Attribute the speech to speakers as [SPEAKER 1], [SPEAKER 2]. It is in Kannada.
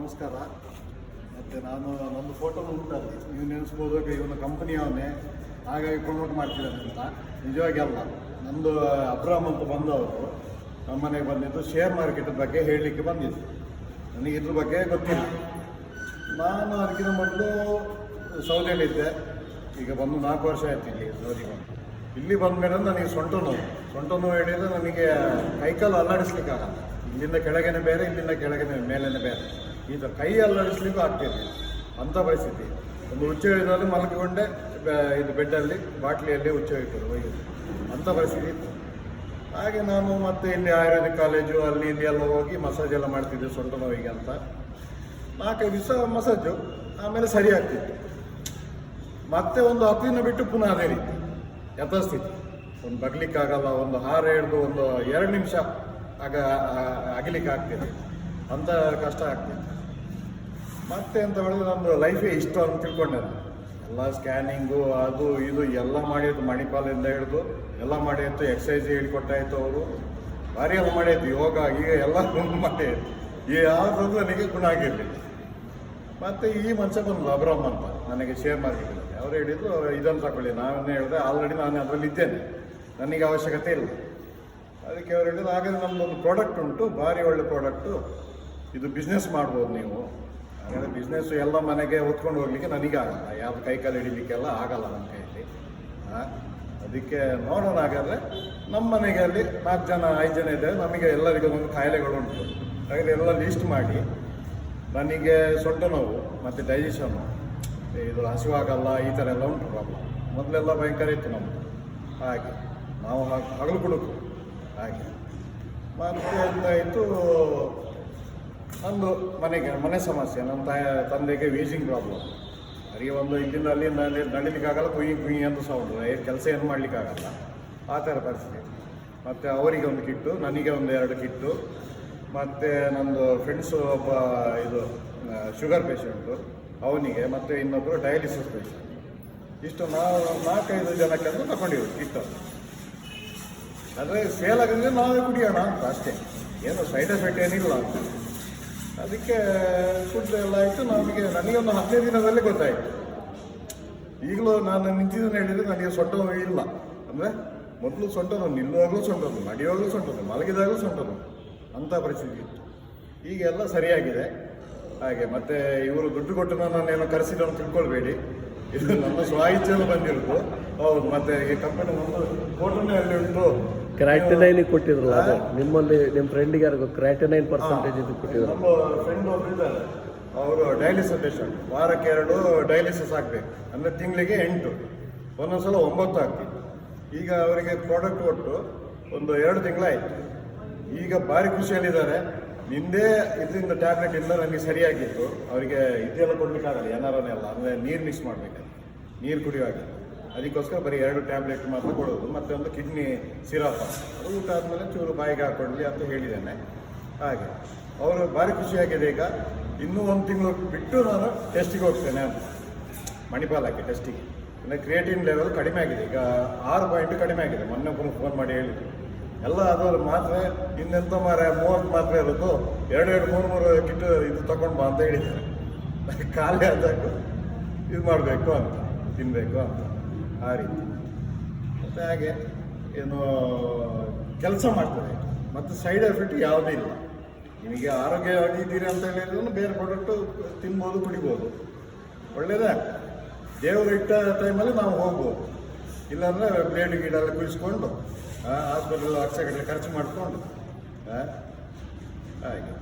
[SPEAKER 1] ನಮಸ್ಕಾರ. ಮತ್ತು ನಾನು ನನ್ನ ಫೋಟೋನು ಉಂಟಲ್ಲಿ, ನೀವು ನೆನೆಸ್ಬೋದು ಇವನು ಕಂಪನಿಯವನ್ನೇ ಹಾಗಾಗಿ ಪ್ರಮೋಟ್ ಮಾಡ್ತಿದ್ದಾನೆ ಅಂತ. ನಿಜವಾಗಿ ಅಲ್ಲ, ನಂದು ಅಬ್ರಾಮ್ ಅಂತ ಬಂದವರು ನಮ್ಮ ಮನೆಗೆ ಬಂದಿದ್ದು ಶೇರ್ ಮಾರ್ಕೆಟ್ ಬಗ್ಗೆ ಹೇಳಲಿಕ್ಕೆ ಬಂದಿದ್ದು. ನನಗೆ ಇದ್ರ ಬಗ್ಗೆ ಗೊತ್ತಿಲ್ಲ. ನಾನು ಅದಕ್ಕಿಂತ ಮೊದಲು ಸೌದಿಯಲ್ಲಿದ್ದೆ. ಈಗ ಬಂದು 4 ವರ್ಷ ಆಯ್ತು ಇಲ್ಲಿ ಸೌದಿಗೆ ಬಂದು. ಇಲ್ಲಿ ಬಂದ ಮೇಲೆ ನನಗೆ ಸೊಂಟ ನೋವು ಹೇಳಿದರೆ ನನಗೆ ಕೈಕಾಲು ಅಲ್ಲಾಡಿಸ್ಲಿಕ್ಕಾಗಲ್ಲ. ಇಲ್ಲಿಂದ ಕೆಳಗೇನೆ ಬೇರೆ, ಇಲ್ಲಿಂದ ಕೆಳಗೇನೆ ಮೇಲೇನೆ ಬೇರೆ. ಈ ಥರ ಕೈ ಅಲ್ಲಾಡಿಸ್ಲಿಕ್ಕೂ ಆಗ್ತಿರಲಿಲ್ಲ, ಅಂಥ ಪರಿಸ್ಥಿತಿ. ಒಂದು ಹುಚ್ಚ ಮಲಗಿಕೊಂಡೆ ಇದು ಬೆಡ್ಡಲ್ಲಿ ಬಾಟ್ಲಿಯಲ್ಲಿ ಹುಚ್ಚ ಇಟ್ಟರು ಒಯ್ಯೋದು, ಅಂಥ ಪರಿಸ್ಥಿತಿ ಇತ್ತು. ಹಾಗೆ ನಾನು ಮತ್ತೆ ಇಲ್ಲಿ ಆಯುರ್ವೇದಿಕ್ ಕಾಲೇಜು ಅಲ್ಲಿ ಇಲ್ಲಿ ಎಲ್ಲ ಹೋಗಿ ಮಸಾಜ್ ಎಲ್ಲ ಮಾಡ್ತಿದ್ದೆ ಸೊಂಟ ನೋವಿಗೆ ಅಂತ. 4-5 ದಿವಸ ಮಸಾಜು, ಆಮೇಲೆ ಸರಿ ಆಗ್ತಿತ್ತು. ಮತ್ತೆ ಒಂದು 10 ದಿನ ಬಿಟ್ಟು ಪುನಃ ಅದೇ ರೀತಿ ಯಥಾಸ್ಥಿತಿ. ಒಂದು ಬಗ್ಲಿಕ್ಕಾಗಲ್ಲ, ಒಂದು ಹಾರ ಹಿಡಿದು ಒಂದು 2 ನಿಮಿಷ ಅಗಲಿಕ್ಕೆ ಆಗ್ತಿದೆ, ಅಂಥ ಕಷ್ಟ ಆಗ್ತಿದೆ. ಮತ್ತೆ ಅಂತ ಹೇಳಿದ್ರೆ ನಮ್ಮದು ಲೈಫೇ ಇಷ್ಟ ಅಂತ ತಿಳ್ಕೊಂಡೆ ನಾನು. ಎಲ್ಲ ಸ್ಕ್ಯಾನಿಂಗು ಅದು ಇದು ಎಲ್ಲ ಮಾಡಿತ್ತು, ಮಣಿಪಾಲಿಂದ ಹಿಡಿದು ಎಲ್ಲ ಮಾಡಿತ್ತು. ಎಕ್ಸಸೈಸ್ ಹೇಳ್ಕೊಟ್ಟಾಯಿತು ಅವರು, ಭಾರಿ ಎಲ್ಲ ಮಾಡಿತ್ತು. ಯೋಗ ಈಗ ಎಲ್ಲ ಮಾಡಿತ್ತು. ಯಾವುದಾದ್ರು ನನಗೆ ಗುಣ ಆಗಿರಲಿಲ್ಲ. ಮತ್ತು ಈ ಮನುಷ್ಯ ಬಂದು ಅಬ್ರಾಮ್ ಅಂತ ನನಗೆ ಶೇರ್ ಮಾರ್ಕೆಟಲ್ಲಿ ಅವ್ರು ಹೇಳಿದ್ರು ಇದನ್ನು ತಗೊಳ್ಳಿ. ನಾನೇ ಹೇಳಿದೆ ಆಲ್ರೆಡಿ ನಾನು ಅದರಲ್ಲಿ ಇದ್ದೇನೆ, ನನಗೆ ಅವಶ್ಯಕತೆ ಇಲ್ಲ. ಅದಕ್ಕೆ ಅವ್ರು ಹೇಳಿದ್ರು ಹಾಗಾದರೆ ನಮ್ಮದೊಂದು ಪ್ರಾಡಕ್ಟ್ ಉಂಟು, ಭಾರಿ ಒಳ್ಳೆ ಪ್ರಾಡಕ್ಟು, ಇದು ಬಿಸ್ನೆಸ್ ಮಾಡ್ಬೋದು ನೀವು. ಹಾಗಾದರೆ ಬಿಸ್ನೆಸ್ಸು ಎಲ್ಲ ಮನೆಗೆ ಹೊತ್ಕೊಂಡು ಹೋಗ್ಲಿಕ್ಕೆ ನನಗಾಗಲ್ಲ, ಯಾವುದು ಕೈಕಾಲು ಹಿಡಿಲಿಕ್ಕೆಲ್ಲ ಆಗಲ್ಲ ನನ್ನ ಕೈಯಲ್ಲಿ. ಅದಕ್ಕೆ ನೋಡೋಣ. ಹಾಗಾದರೆ ನಮ್ಮ ಮನೆಗೆ ಅಲ್ಲಿ 4 ಜನ 5 ಜನ ಇದ್ದಾರೆ, ನಮಗೆ ಎಲ್ಲರಿಗೂ ಒಂದು ಕಾಯಿಲೆಗಳುಂಟು. ಹಾಗಾದರೆ ಎಲ್ಲ ಲೀಸ್ಟ್ ಮಾಡಿ, ನನಗೆ ಸೊಂಟ ನೋವು ಮತ್ತು ಡೈಜೆಷನ್ನು, ಇದು ಹಸಿವಾಗಲ್ಲ, ಈ ಥರ ಎಲ್ಲ ಉಂಟು ಪ್ರಾಬ್ಲಮ್. ಮೊದಲೆಲ್ಲ ಭಯಂಕರ ಇತ್ತು ನಮ್ಮದು. ಹಾಗೆ ನಾವು ಹಗಲು ಕುಡುಕು ಹಾಗೆ. ಮತ್ತು ಎಂತಾಯಿತು, ನಂದು ಮನೆ ಸಮಸ್ಯೆ. ನಮ್ಮ ತಂದೆಗೆ ವೀಸಿಂಗ್ ಪ್ರಾಬ್ಲಮ್. ಅವರಿಗೆ ಒಂದು ಇಲ್ಲಿಂದ ಅಲ್ಲಿಂದ ನಡಿಲಿಕ್ಕಾಗಲ್ಲ, ಕುಯ್ಯಿ ಅಂತ ಸೌಂಡು, ಕೆಲಸ ಏನು ಮಾಡಲಿಕ್ಕಾಗಲ್ಲ, ಆ ಥರ ಪರಿಸ್ಥಿತಿ. ಮತ್ತು ಅವರಿಗೆ ಒಂದು ಕಿಟ್ಟು, ನನಗೆ ಒಂದು 2 ಕಿಟ್ಟು. ಮತ್ತು ನಮ್ಮದು ಫ್ರೆಂಡ್ಸು ಒಬ್ಬ ಇದು ಶುಗರ್ ಪೇಷಂಟು, ಅವನಿಗೆ, ಮತ್ತು ಇನ್ನೊಬ್ಬರು ಡಯಾಲಿಸಿಸ್ ಪೇಷಂಟ್. ಇಷ್ಟು ನಾವು 4-5 ಜನಕ್ಕೆ ಅಂತ ತಗೊಂಡಿರೋದು ಕಿಟ್ಟು. ಆದರೆ ಸೇಲ್ ಆಗಿದ್ರೆ ನಾವೇ ಕುಡಿಯೋಣ ಅಂತ ಅಷ್ಟೇ, ಏನು ಸೈಡ್ ಎಫೆಕ್ಟ್ ಏನಿಲ್ಲ ಅಂತ. ಅದಕ್ಕೆ ಫುಡ್ ಎಲ್ಲ ಆಯಿತು. ನನಗೆ ಒಂದು 15 ದಿನದಲ್ಲೇ ಗೊತ್ತಾಯಿತು. ಈಗಲೂ ನಾನು ನಿಂತಿದ್ದನ್ನು ಹೇಳಿದರೆ ನನಗೆ ಸೊಂಟ ನೋವು ಇಲ್ಲ. ಅಂದರೆ ಮೊದಲು ಸೊಂಟ ನೋವು, ನಿಲ್ಲುವಾಗಲೂ ಸೊಂಟ ನೋವು, ನಡೆಯುವಾಗಲೂ ಸೊಂಟ ನೋವು, ಮಲಗಿದಾಗಲೂ ಸೊಂಟ ನೋವು, ಅಂಥ ಪರಿಸ್ಥಿತಿ ಇತ್ತು. ಈಗೆಲ್ಲ ಸರಿಯಾಗಿದೆ. ಹಾಗೆ ಮತ್ತೆ ಇವರು ದುಡ್ಡು ಕೊಟ್ಟು ನನ್ನನ್ನೇನೋ ಕರೆಸಿದ್ರು ಅಂತ ತಿಳ್ಕೊಳ್ಬೇಡಿ, ಇದು ನನ್ನ ಸ್ವಾಯಿಚ್ಛೆಯಲ್ಲಿ ಬಂದಿರೋದು. ಹೌದು. ಮತ್ತು ಈ ಕಂಪನಿ ಒಂದು ಫೋಟೋನೇ ಅಲ್ಲಿ ಉಂಟು.
[SPEAKER 2] ಕ್ರಾಟಿನೈನ್ ಕೊಟ್ಟಿದ್ರಲ್ಲ, ಅದು ನಿಮ್ಮಲ್ಲಿ ನಿಮ್ಮ ಫ್ರೆಂಡಿಗೆ ಯಾರಿಗೂ ಕ್ರಾಟಿನೈನ್% ಇದು ಕೊಟ್ಟಿದ್ರು.
[SPEAKER 1] ನಮ್ಮ ಫ್ರೆಂಡ್ ಒಬ್ರು ಇದ್ದಾರೆ, ಅವರು ಡಯಾಲಿಸಿಸ್ ಪೇಷಂಟ್. ವಾರಕ್ಕೆ 2 ಡಯಾಲಿಸಿಸ್ ಆಗಬೇಕು, ಅಂದರೆ ತಿಂಗಳಿಗೆ 8, ಒಂದೊಂದು ಸಲ 9 ಆಗ್ತಿತ್ತು. ಈಗ ಅವರಿಗೆ ಪ್ರಾಡಕ್ಟ್ ಕೊಟ್ಟು ಒಂದು 2 ತಿಂಗಳಾಯಿತು. ಈಗ ಭಾರಿ ಖುಷಿಯಲ್ಲಿದ್ದಾರೆ. ನಿಂದೇ ಇದರಿಂದ ಟ್ಯಾಬ್ಲೆಟಿಂದ ನನಗೆ ಸರಿಯಾಗಿತ್ತು. ಅವರಿಗೆ ಇದೆಲ್ಲ ಕೊಡಲಿಕ್ಕಾಗಲ್ಲ, ಏನಾರನ್ನೆಲ್ಲ, ಅಂದರೆ ನೀರು ಮಿಕ್ಸ್ ಮಾಡಬೇಕಲ್ಲ, ನೀರು ಕುಡಿಯುವಾಗ. ಅದಕ್ಕೋಸ್ಕರ ಬರೀ 2 ಟ್ಯಾಬ್ಲೆಟ್ ಮಾತ್ರ ಕೊಡೋದು. ಮತ್ತು ಒಂದು ಕಿಡ್ನಿ ಸಿರಪ್, ಅದು ಊಟ ಆದಮೇಲೆ ಚೂರು ಬಾಯಿಗೆ ಹಾಕ್ಕೊಳ್ಳಿ ಅಂತ ಹೇಳಿದ್ದೇನೆ. ಹಾಗೆ ಅವರು ಭಾರಿ ಖುಷಿಯಾಗಿದೆ. ಈಗ ಇನ್ನೂ 1 ತಿಂಗಳು ಬಿಟ್ಟು ನಾನು ಟೆಸ್ಟಿಗೆ ಹೋಗ್ತೇನೆ ಅಂತ, ಮಣಿಪಾಲಕ್ಕೆ ಟೆಸ್ಟಿಗೆ. ಅಂದರೆ ಕ್ರಿಯೇಟಿನ್ ಲೆವೆಲ್ ಕಡಿಮೆ ಆಗಿದೆ, ಈಗ 6 ಪಾಯಿಂಟ್ ಕಡಿಮೆ ಆಗಿದೆ. ಮೊನ್ನೆ ಫೋನ್ ಮಾಡಿ ಹೇಳಿದ್ರು ಎಲ್ಲ. ಅದು ಮಾತ್ರೆ ಇನ್ನೆಂತ 30 ಮಾತ್ರೆ ಇರೋದು, 2-3 ಕಿಟ್ಟು ಇದು ತಗೊಂಡು ಬಾ ಅಂತ ಹೇಳಿದ್ದಾರೆ. ಖಾಲಿ ಆದಾಗ ಇದು ಮಾಡಬೇಕು ಅಂತ, ತಿನ್ನಬೇಕು ಅಂತ, ಆ ರೀತಿ. ಮತ್ತು ಹಾಗೆ ಏನು ಕೆಲಸ ಮಾಡ್ತದೆ. ಮತ್ತು ಸೈಡ್ ಎಫೆಕ್ಟ್ ಯಾವುದೂ ಇಲ್ಲ. ನಿಮಗೆ ಆರೋಗ್ಯವಾಗಿದ್ದೀರಿ ಅಂತ ಹೇಳಿದ್ರು ಬೇರೆ ಪ್ರಾಡಕ್ಟು ತಿನ್ಬೋದು, ಕುಡಿಬೋದು, ಒಳ್ಳೆಯದೇ. ದೇವರು ಇಟ್ಟ ಟೈಮಲ್ಲಿ ನಾವು ಹೋಗ್ಬೋದು. ಇಲ್ಲಾಂದರೆ ಬ್ಲೇಡ್ ಗಿಡೆಲ್ಲ ಕುಳಿಸ್ಕೊಂಡು ಹಾಸ್ಪಿಟಲ್ 1 ಲಕ್ಷ ಖರ್ಚು ಮಾಡಿಕೊಂಡು ಹಾಗೆ